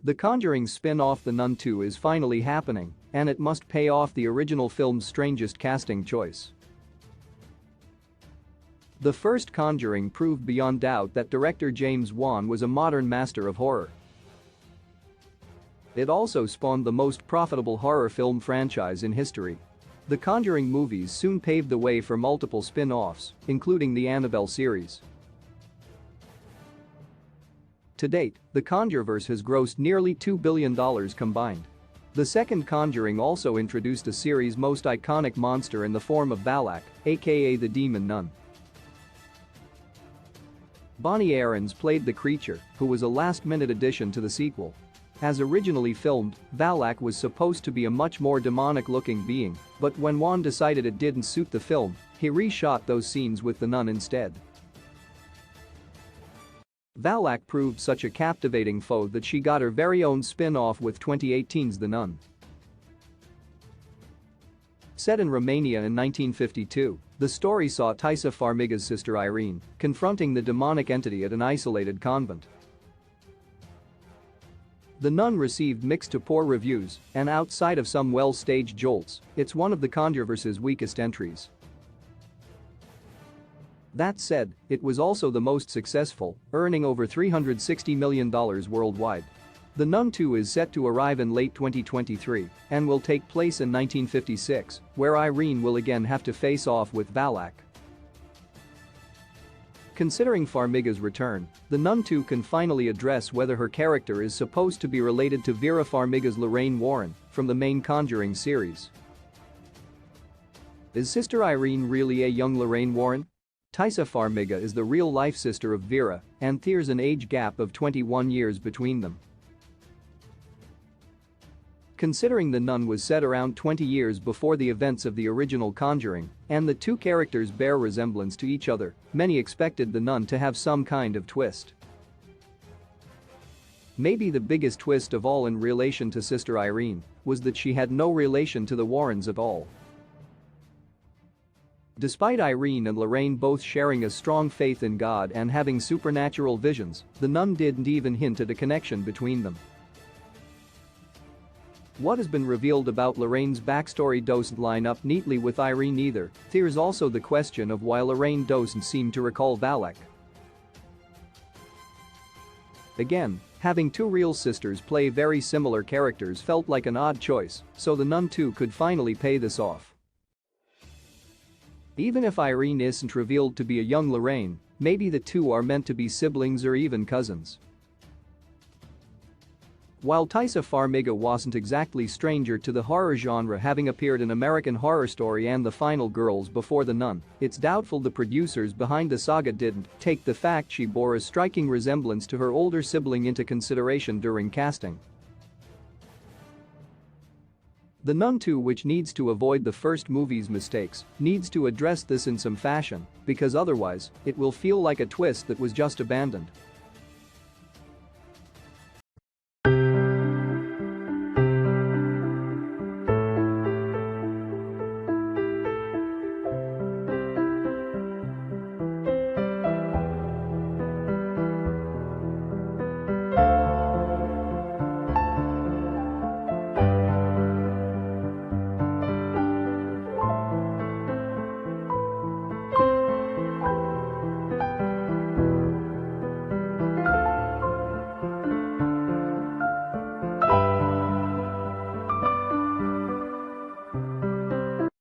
The Conjuring spin-off The Nun 2 is finally happening, and it must pay off the original film's strangest casting choice. The first Conjuring proved beyond doubt that director James Wan was a modern master of horror. It also spawned the most profitable horror film franchise in history. The Conjuring movies soon paved the way for multiple spin-offs, including the Annabelle series. To date, the Conjureverse has grossed nearly $2 billion combined. The second Conjuring also introduced a series' most iconic monster in the form of Valak, aka the Demon Nun. Bonnie Aarons played the creature, who was a last-minute addition to the sequel. As originally filmed, Valak was supposed to be a much more demonic-looking being, but when Wan decided it didn't suit the film, he reshot those scenes with the nun instead. Valak proved such a captivating foe that she got her very own spin-off with 2018's The Nun. Set in Romania in 1952, the story saw Taissa Farmiga's sister Irene confronting the demonic entity at an isolated convent. The Nun received mixed to poor reviews, and outside of some well-staged jolts, it's one of the Conjureverse's weakest entries. That said, it was also the most successful, earning over $360 million worldwide. The Nun 2 is set to arrive in late 2023 and will take place in 1956, where Irene will again have to face off with Valak. Considering Farmiga's return, The Nun 2 can finally address whether her character is supposed to be related to Vera Farmiga's Lorraine Warren from the main Conjuring series. Is Sister Irene really a young Lorraine Warren? Taissa Farmiga is the real-life sister of Vera, and there's an age gap of 21 years between them. Considering The Nun was set around 20 years before the events of the original Conjuring, and the two characters bear resemblance to each other, many expected The Nun to have some kind of twist. Maybe the biggest twist of all in relation to Sister Irene was that she had no relation to the Warrens at all. Despite Irene and Lorraine both sharing a strong faith in God and having supernatural visions, The Nun didn't even hint at a connection between them. What has been revealed about Lorraine's backstory doesn't line up neatly with Irene either. There's also the question of why Lorraine doesn't seem to recall Valak. Again, having two real sisters play very similar characters felt like an odd choice, so The Nun 2 could finally pay this off. Even if Irene isn't revealed to be a young Lorraine, maybe the two are meant to be siblings or even cousins. While Taissa Farmiga wasn't exactly stranger to the horror genre, having appeared in American Horror Story and The Final Girls before The Nun, it's doubtful the producers behind the saga didn't take the fact she bore a striking resemblance to her older sibling into consideration during casting. The Nun 2, which needs to avoid the first movie's mistakes, needs to address this in some fashion, because otherwise, it will feel like a twist that was just abandoned.